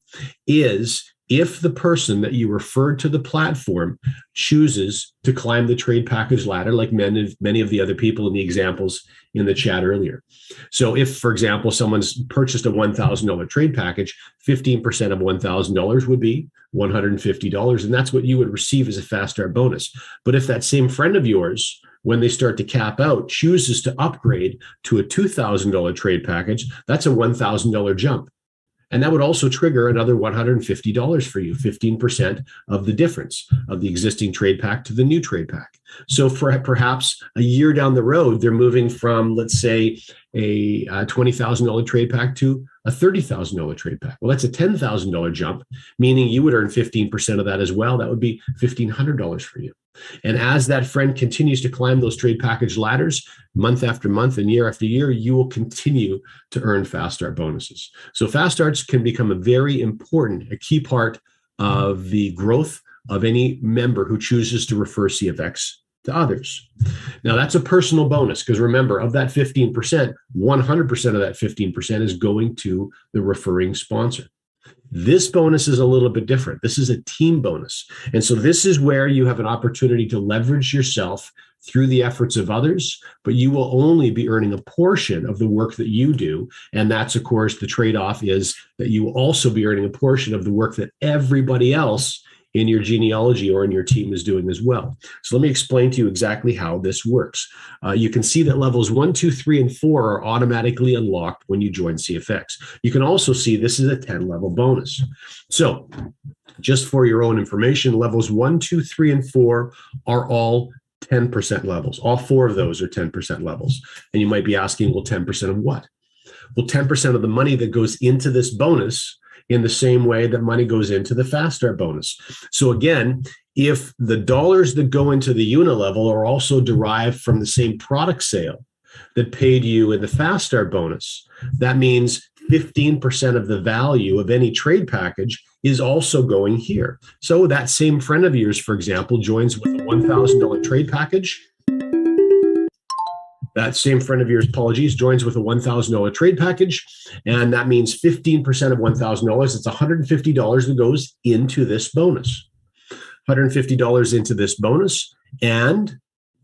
is if the person that you referred to the platform chooses to climb the trade package ladder, like many of the other people in the examples in the chat earlier. So if, for example, someone's purchased a $1,000 trade package, 15% of $1,000 would be $150, and that's what you would receive as a Fast Start bonus. But if that same friend of yours, when they start to cap out, chooses to upgrade to a $2,000 trade package, that's a $1,000 jump. And that would also trigger another $150 for you, 15% of the difference of the existing trade pack to the new trade pack. So for perhaps a year down the road, they're moving from, let's say, a $20,000 trade pack to a $30,000 trade pack. Well, that's a $10,000 jump, meaning you would earn 15% of that as well. That would be $1,500 for you. And as that friend continues to climb those trade package ladders, month after month and year after year, you will continue to earn Fast Start bonuses. So Fast Starts can become a very important, a key part of the growth of any member who chooses to refer CFX to others. Now, that's a personal bonus because remember, of that 15%, 100% of that 15% is going to the referring sponsor. This bonus is a little bit different. This is a team bonus. And so this is where you have an opportunity to leverage yourself through the efforts of others, but you will only be earning a portion of the work that you do. And that's, of course, the trade-off is that you will also be earning a portion of the work that everybody else in your genealogy or in your team is doing as well. So let me explain to you exactly how this works. You can see that levels 1, 2, 3, and 4 are automatically unlocked when you join CFX. You can also see this is a 10-level bonus. So just for your own information, levels 1, 2, 3, and 4 are all 10% levels. All 4 of those are 10% levels. And you might be asking, well, 10% of what? Well, 10% of the money that goes into this bonus in the same way that money goes into the Fast Start bonus. So again, if the dollars that go into the unilevel are also derived from the same product sale that paid you in the Fast Start bonus, that means 15% of the value of any trade package is also going here. So that same friend of yours, for example, joins with a $1,000 trade package. That same friend of yours, apologies, joins with a $1,000 trade package. And that means 15% of $1,000. It's $150 that goes into this bonus. $150 into this bonus. And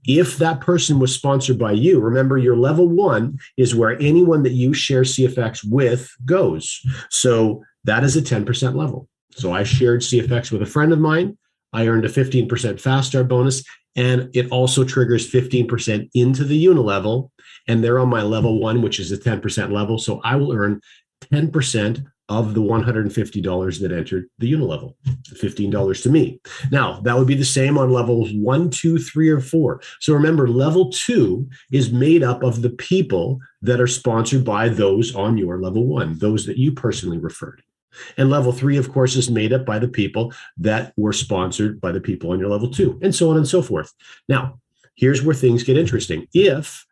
if that person was sponsored by you, remember your level 1 is where anyone that you share CFX with goes. So that is a 10% level. So I shared CFX with a friend of mine. I earned a 15% Fast Start bonus. And it also triggers 15% into the unilevel. And they're on my level 1, which is a 10% level. So I will earn 10% of the $150 that entered the unilevel, $15 to me. Now, that would be the same on levels 1, 2, 3, or 4. So remember, level 2 is made up of the people that are sponsored by those on your level 1, those that you personally referred. And level 3, of course, is made up by the people that were sponsored by the people on your level 2, and so on and so forth. Now, here's where things get interesting. If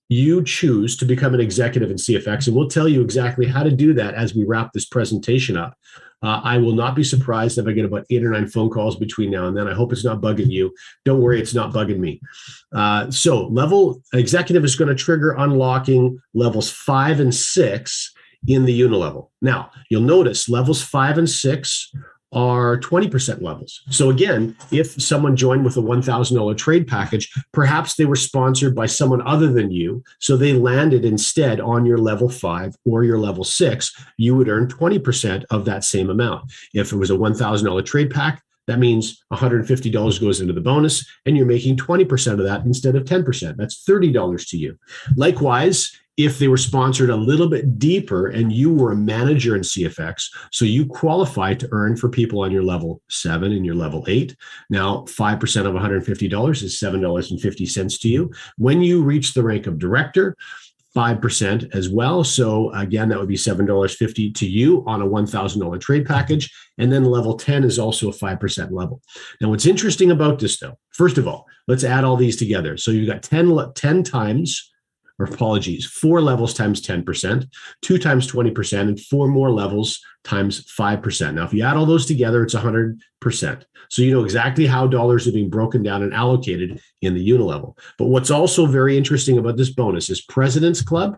you choose to become an executive in CFX, and we'll tell you exactly how to do that as we wrap this presentation up. I will not be surprised if I get about 8 or 9 phone calls between now and then. I hope it's not bugging you. Don't worry, it's not bugging me. So level executive is going to trigger unlocking levels 5 and 6 in the unilevel. Now, you'll notice levels 5 and 6 are 20% levels. So again, if someone joined with a $1,000 trade package, perhaps they were sponsored by someone other than you. So they landed instead on your level 5 or your level 6, you would earn 20% of that same amount. If it was a $1,000 trade pack, that means $150 goes into the bonus, and you're making 20% of that instead of 10%. That's $30 to you. Likewise, if they were sponsored a little bit deeper and you were a manager in CFX, so you qualify to earn for people on your level 7 and your level 8. Now, 5% of $150 is $7.50 to you. When you reach the rank of director, 5% as well. So again, that would be $7.50 to you on a $1,000 trade package. And then level 10 is also a 5% level. Now, what's interesting about this though, first of all, let's add all these together. So you've got 10 times, or apologies, 4 levels times 10%, 2 times 20%, and 4 more levels times 5%. Now, if you add all those together, it's 100%. So you know exactly how dollars are being broken down and allocated in the unilevel. But what's also very interesting about this bonus is President's Club,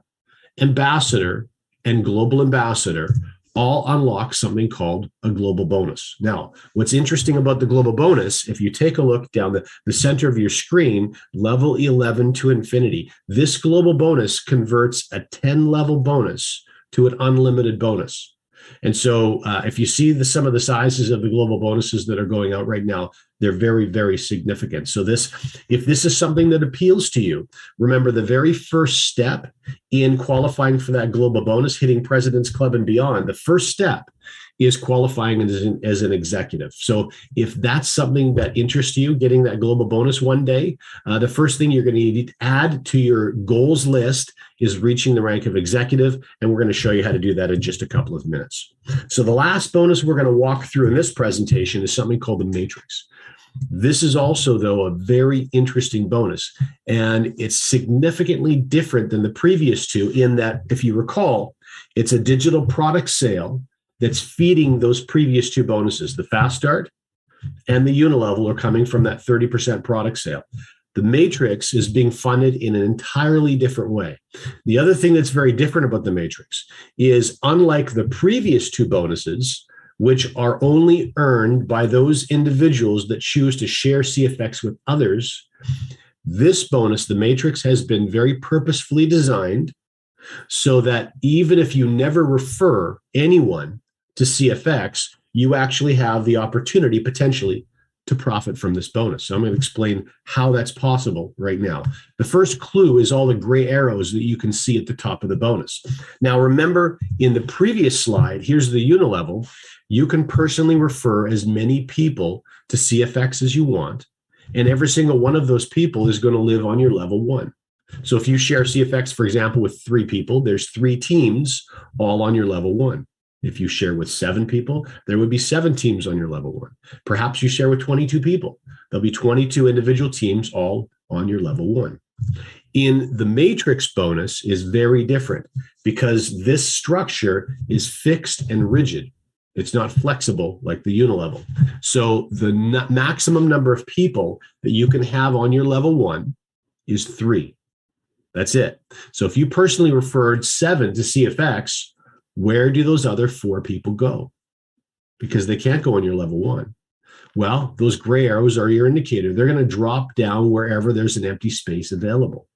Ambassador, and Global Ambassador all unlock something called a global bonus. Now, what's interesting about the global bonus, if you take a look down the center of your screen, level 11 to infinity, this global bonus converts a 10-level bonus to an unlimited bonus. And so if you see some of the sizes of the global bonuses that are going out right now, they're very, very significant. So if this is something that appeals to you, remember the very first step in qualifying for that global bonus, hitting President's Club and beyond, the first step is qualifying as an executive. So if that's something that interests you, getting that global bonus one day, the first thing you're going to need to add to your goals list is reaching the rank of executive. And we're going to show you how to do that in just a couple of minutes. So the last bonus we're going to walk through in this presentation is something called the matrix. This is also, though, a very interesting bonus, and it's significantly different than the previous two in that, if you recall, it's a digital product sale that's feeding those previous two bonuses. The Fast Start and the Unilevel are coming from that 30% product sale. The Matrix is being funded in an entirely different way. The other thing that's very different about the Matrix is, unlike the previous two bonuses, which are only earned by those individuals that choose to share CFX with others, this bonus, the Matrix, has been very purposefully designed so that even if you never refer anyone to CFX, you actually have the opportunity potentially to profit from this bonus. So I'm going to explain how that's possible right now. The first clue is all the gray arrows that you can see at the top of the bonus. Now, remember in the previous slide, here's the Unilevel. You can personally refer as many people to CFX as you want, and every single one of those people is going to live on your level 1. So if you share CFX, for example, with 3 people, there's 3 teams all on your level 1. If you share with 7 people, there would be 7 teams on your level 1. Perhaps you share with 22 people. There'll be 22 individual teams all on your level 1. In the Matrix bonus is very different because this structure is fixed and rigid. It's not flexible like the Unilevel. So the maximum number of people that you can have on your level 1 is 3. That's it. So if you personally referred 7 to CFX, where do those other 4 people go? Because they can't go on your level 1. Well, those gray arrows are your indicator. They're going to drop down wherever there's an empty space available.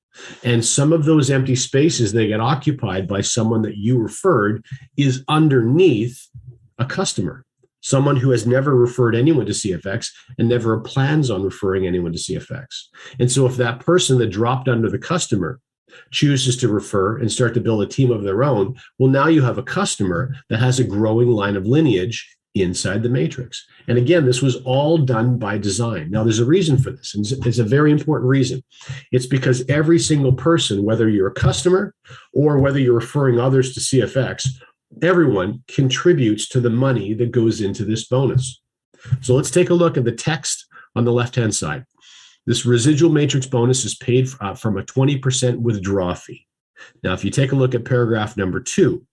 And some of those empty spaces that get occupied by someone that you referred is underneath a customer, someone who has never referred anyone to CFX and never plans on referring anyone to CFX. And so if that person that dropped under the customer chooses to refer and start to build a team of their own, well, now you have a customer that has a growing line of lineage inside the Matrix. And again, this was all done by design. Now, there's a reason for this, and it's a very important reason. It's because every single person, whether you're a customer or whether you're referring others to CFX, everyone contributes to the money that goes into this bonus. So let's take a look at the text on the left-hand side. This residual matrix bonus is paid from a 20% withdrawal fee. Now, if you take a look at paragraph number 2,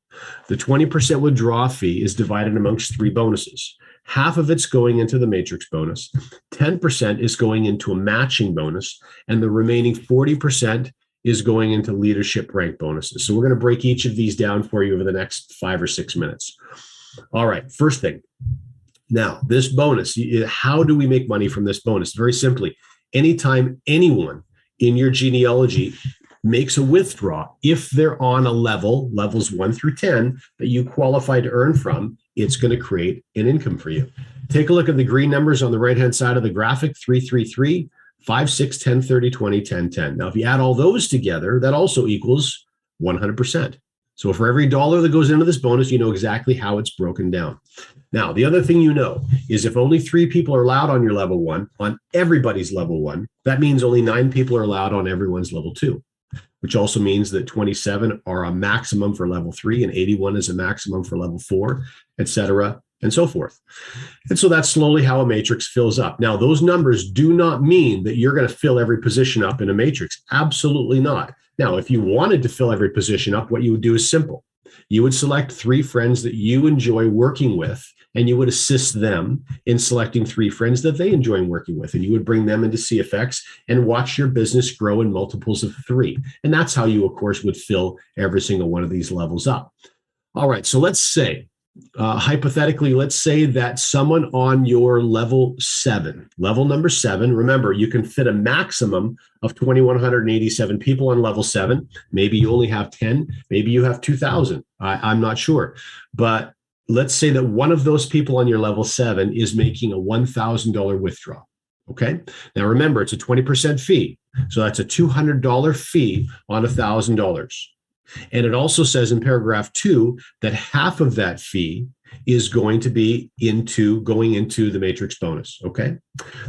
the 20% withdrawal fee is divided amongst 3 bonuses. Half of it's going into the matrix bonus, 10% is going into a matching bonus, and the remaining 40% is going into leadership rank bonuses. So we're going to break each of these down for you over the next 5 or 6 minutes. All right, first thing, Now, this bonus, how do we make money from this bonus? Very simply, anytime anyone in your genealogy makes a withdraw, if they're on a levels 1 through 10, that you qualify to earn from, it's going to create an income for you. Take a look at the green numbers on the right-hand side of the graphic, 333, 5, 6, 10, 30, 20, 10, 10. Now, if you add all those together, that also equals 100%. So for every dollar that goes into this bonus, you know exactly how it's broken down. Now, the other thing you know is if only 3 people are allowed on your level 1, on everybody's level 1, that means only 9 people are allowed on everyone's level 2, which also means that 27 are a maximum for level 3 and 81 is a maximum for level 4, etc., and so forth. And so that's slowly how a matrix fills up. Now, those numbers do not mean that you're going to fill every position up in a matrix. Absolutely not. Now, if you wanted to fill every position up, what you would do is simple. You would select 3 friends that you enjoy working with, and you would assist them in selecting 3 friends that they enjoy working with. And you would bring them into CFX and watch your business grow in multiples of 3. And that's how you, of course, would fill every single one of these levels up. All right, so let's say, hypothetically, let's say that someone on your level number 7, remember, you can fit a maximum of 2,187 people on level 7. Maybe you only have 10, maybe you have 2,000. I'm not sure. But let's say that one of those people on your level 7 is making a $1,000 withdrawal. Okay. Now remember, it's a 20% fee. So that's a $200 fee on $1,000. And it also says in paragraph 2 that half of that fee is going to be going into the matrix bonus. Okay.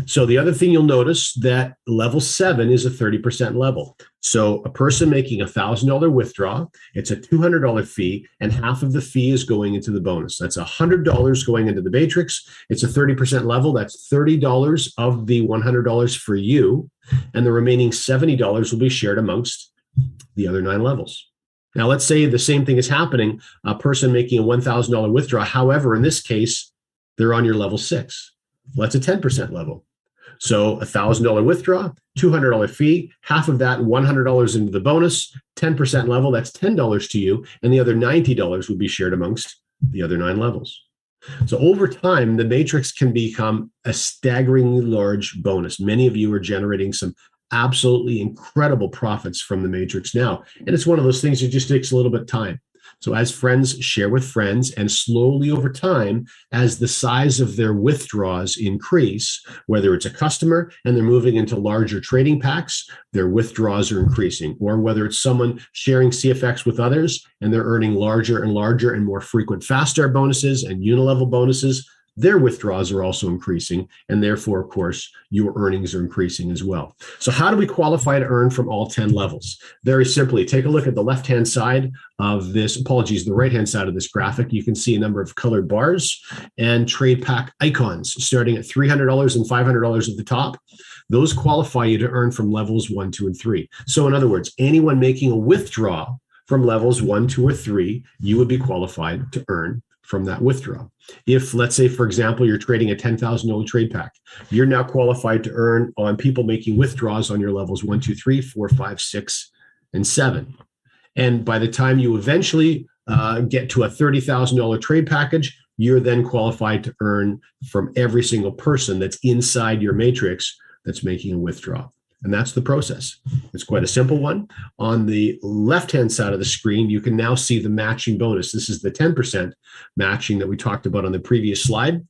So the other thing you'll notice that level 7 is a 30% level. So a person making a $1,000 withdrawal, it's a $200 fee, and half of the fee is going into the bonus. That's $100 going into the matrix. It's a 30% level. That's $30 of the $100 for you. And the remaining $70 will be shared amongst the other 9 levels. Now, let's say the same thing is happening, a person making a $1,000 withdrawal. However, in this case, they're on your level 6. Well, that's a 10% level. So a $1,000 withdrawal, $200 fee, half of that, $100 into the bonus, 10% level, that's $10 to you. And the other $90 would be shared amongst the other 9 levels. So over time, the matrix can become a staggeringly large bonus. Many of you are generating some absolutely incredible profits from the matrix now. And it's one of those things that just takes a little bit of time. So as friends share with friends, and slowly over time, as the size of their withdrawals increase, whether it's a customer and they're moving into larger trading packs, their withdrawals are increasing, or whether it's someone sharing CFX with others and they're earning larger and larger and more frequent fast start bonuses and unilevel bonuses, their withdrawals are also increasing, and therefore, of course, your earnings are increasing as well. So how do we qualify to earn from all 10 levels? Very simply, take a look at the left-hand side of this, the right-hand side of this graphic. You can see a number of colored bars and trade pack icons starting at $300 and $500 at the top. Those qualify you to earn from levels 1, 2, and 3. So in other words, anyone making a withdrawal from levels 1, 2, or 3, you would be qualified to earn from that withdrawal. If, let's say, for example, you're trading a $10,000 trade pack, you're now qualified to earn on people making withdrawals on your levels 1, 2, 3, 4, 5, 6, and 7. And by the time you eventually get to a $30,000 trade package, you're then qualified to earn from every single person that's inside your matrix that's making a withdrawal. And that's the process. It's quite a simple one. On the left-hand side of the screen, you can now see the matching bonus. This is the 10% matching that we talked about on the previous slide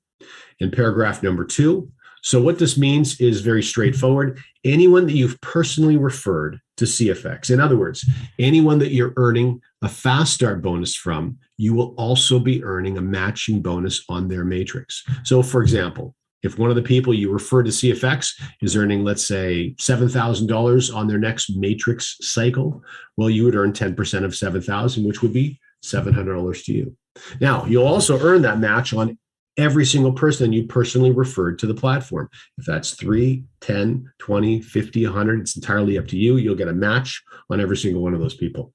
in paragraph number 2. So what this means is very straightforward. Anyone that you've personally referred to CFX, in other words, anyone that you're earning a fast start bonus from, you will also be earning a matching bonus on their matrix. So for example, if one of the people you refer to CFX is earning, let's say, $7,000 on their next matrix cycle, well, you would earn 10% of 7,000, which would be $700 to you. Now, you'll also earn that match on every single person you personally referred to the platform. If that's 3, 10, 20, 50, 100, it's entirely up to you. You'll get a match on every single one of those people.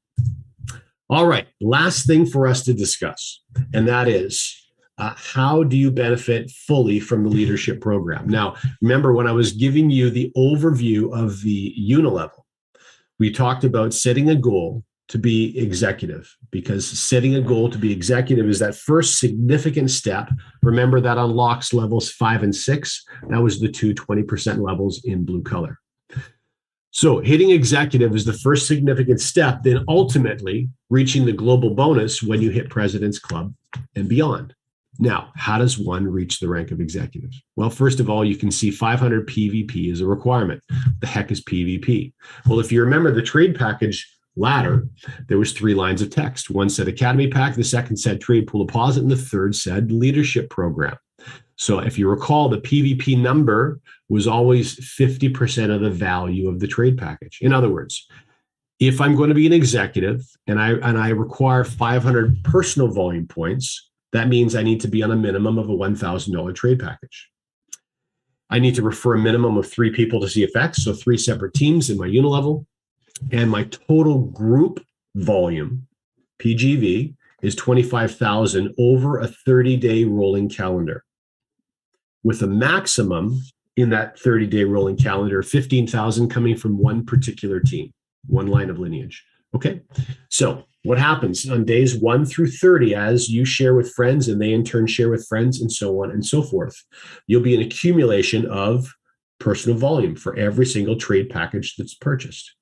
All right, last thing for us to discuss, and that is, how do you benefit fully from the leadership program? Now, remember when I was giving you the overview of the unilevel, we talked about setting a goal to be executive, because setting a goal to be executive is that first significant step. Remember that unlocks levels 5 and 6. That was the two 20% levels in blue color. So hitting executive is the first significant step, then ultimately reaching the global bonus when you hit President's Club and beyond. Now, how does one reach the rank of executive? Well, first of all, you can see 500 PVP is a requirement. The heck is PVP? Well, if you remember the trade package ladder, there was 3 lines of text. One said Academy Pack, the second said Trade Pool Deposit, and the third said Leadership Program. So if you recall, the PVP number was always 50% of the value of the trade package. In other words, if I'm going to be an executive and I require 500 personal volume points, that means I need to be on a minimum of a $1,000 trade package. I need to refer a minimum of 3 people to see effects, so 3 separate teams in my unilevel, and my total group volume, PGV, is 25,000 over a 30-day rolling calendar, with a maximum in that 30-day rolling calendar, 15,000 coming from one particular team, one line of lineage. Okay, so what happens on days 1 through 30 as you share with friends and they in turn share with friends and so on and so forth? You'll be an accumulation of personal volume for every single trade package that's purchased.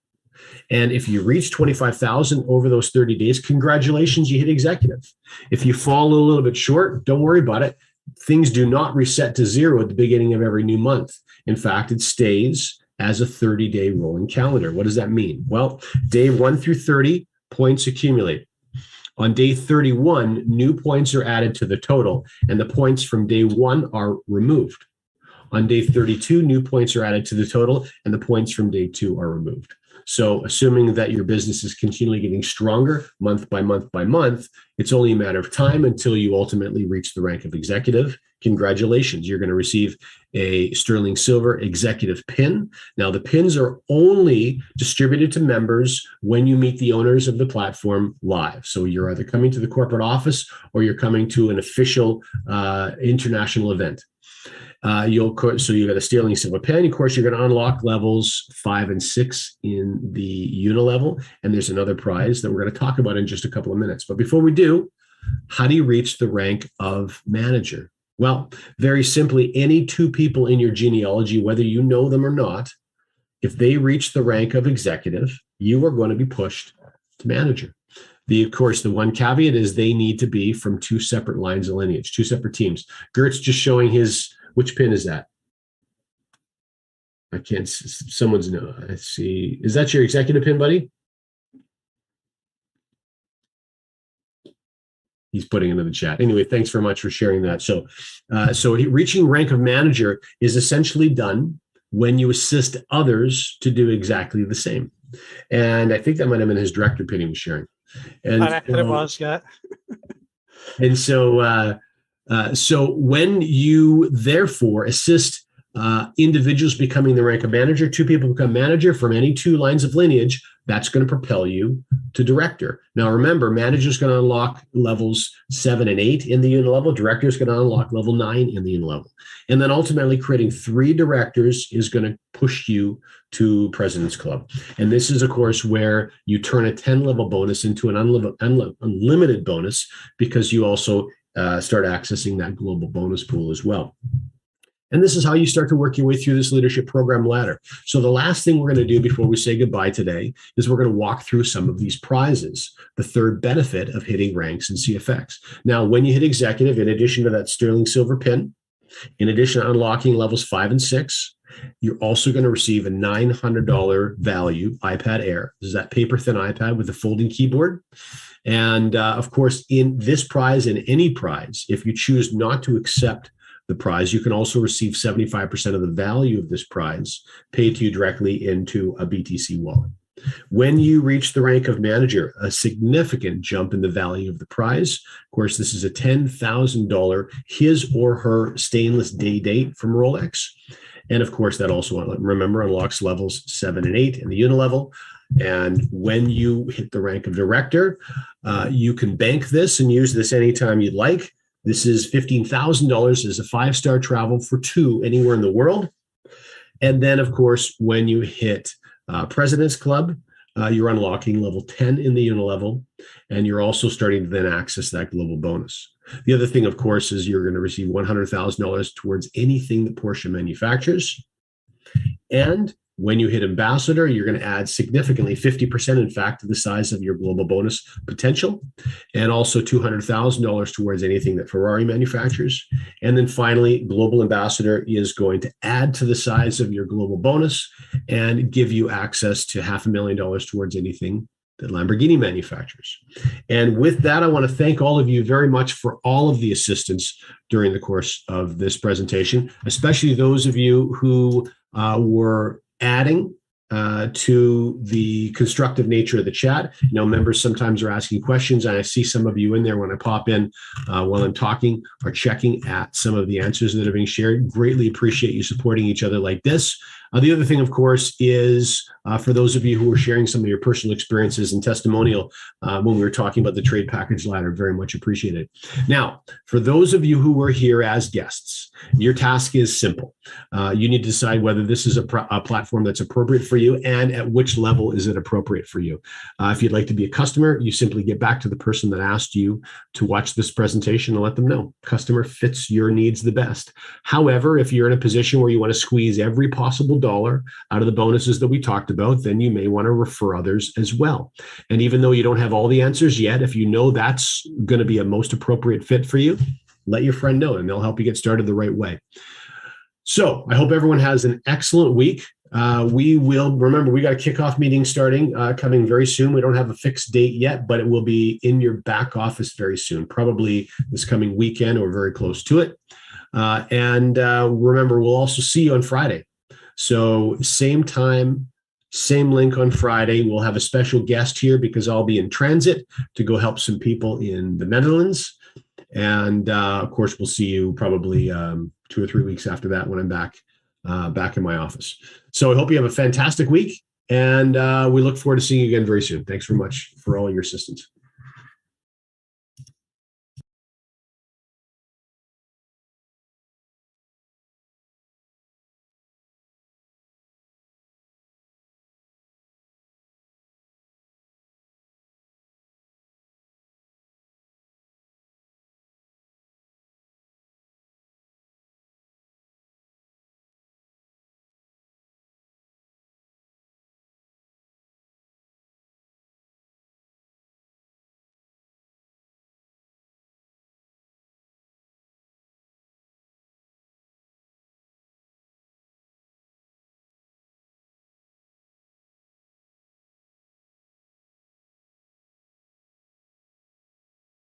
And if you reach 25,000 over those 30 days, congratulations, you hit executive. If you fall a little bit short, don't worry about it. Things do not reset to 0 at the beginning of every new month. In fact, it stays as a 30-day rolling calendar. What does that mean? Well, day 1 through 30, points accumulate. On day 31, new points are added to the total, and the points from day 1 are removed. On day 32, new points are added to the total, and the points from day 2 are removed. So assuming that your business is continually getting stronger month by month by month, it's only a matter of time until you ultimately reach the rank of executive. Congratulations, you're going to receive a sterling silver executive pin. Now, the pins are only distributed to members when you meet the owners of the platform live. So you're either coming to the corporate office or you're coming to an official international event. So you got a sterling silver pen. Of course, you're going to unlock levels 5 and 6 in the unilevel, and there's another prize that we're going to talk about in just a couple of minutes. But before we do, how do you reach the rank of manager? Well, very simply, any 2 people in your genealogy, whether you know them or not, if they reach the rank of executive, you are going to be pushed to manager. Of course, the one caveat is they need to be from 2 separate lines of lineage, 2 separate teams. Gert's just showing his. Which pin is that? I can't, someone's no, I see. Is that your executive pin, buddy? He's putting it into the chat. Anyway, thanks very much for sharing that. So reaching rank of manager is essentially done when you assist others to do exactly the same. And I think that might have been his director pin he was sharing. And it was, yeah. And so when you therefore assist individuals becoming the rank of manager, 2 people become manager from any 2 lines of lineage, that's going to propel you to director. Now, remember, manager is going to unlock levels 7 and 8 in the unilevel. Director is going to unlock level 9 in the unilevel. And then ultimately creating 3 directors is going to push you to President's Club. And this is, of course, where you turn a 10-level bonus into an unlimited bonus, because you also start accessing that global bonus pool as well. And this is how you start to work your way through this leadership program ladder. So the last thing we're going to do before we say goodbye today is we're going to walk through some of these prizes, the third benefit of hitting ranks and CFX. Now, when you hit executive, in addition to that sterling silver pin, in addition to unlocking levels 5 and 6, you're also going to receive a $900 value iPad Air. This is that paper-thin iPad with a folding keyboard. And of course, in this prize and any prize, if you choose not to accept the prize, you can also receive 75% of the value of this prize paid to you directly into a BTC wallet. When you reach the rank of manager, a significant jump in the value of the prize. Of course, this is a $10,000 his or her stainless day date from Rolex. And of course, that also, remember, unlocks levels 7 and 8 in the unilevel. And when you hit the rank of director, you can bank this and use this anytime you'd like. This is $15,000 as a 5-star travel for 2 anywhere in the world. And then, of course, when you hit President's Club, you're unlocking level 10 in the unilevel, and you're also starting to then access that global bonus. The other thing, of course, is you're going to receive $100,000 towards anything that Porsche manufactures. And when you hit ambassador, you're going to add significantly 50%, in fact, to the size of your global bonus potential, and also $200,000 towards anything that Ferrari manufactures. And then finally, global ambassador is going to add to the size of your global bonus and give you access to $500,000 towards anything that Lamborghini manufactures. And with that, I want to thank all of you very much for all of the assistance during the course of this presentation, especially those of you who were adding to the constructive nature of the chat. You know, members sometimes are asking questions, and I see some of you in there when I pop in while I'm talking are checking at some of the answers that are being shared. Greatly appreciate you supporting each other like this. The other thing, of course, is for those of you who are sharing some of your personal experiences and testimonial when we were talking about the trade package ladder, very much appreciated. Now, for those of you who were here as guests, your task is simple. You need to decide whether this is a platform that's appropriate for you and at which level is it appropriate for you. If you'd like to be a customer, you simply get back to the person that asked you to watch this presentation and let them know. Customer fits your needs the best. However, if you're in a position where you want to squeeze every possible dollar out of the bonuses that we talked about, then you may want to refer others as well. And even though you don't have all the answers yet, if you know that's going to be a most appropriate fit for you, let your friend know and they'll help you get started the right way. So I hope everyone has an excellent week. We will, remember, we got a kickoff meeting starting coming very soon. We don't have a fixed date yet, but it will be in your back office very soon, probably this coming weekend or very close to it. And remember, we'll also see you on Friday. So same time, same link on Friday. We'll have a special guest here because I'll be in transit to go help some people in the Netherlands. And of course, we'll see you probably 2 or 3 weeks after that when I'm back in my office. So I hope you have a fantastic week, and we look forward to seeing you again very soon. Thanks very much for all your assistance.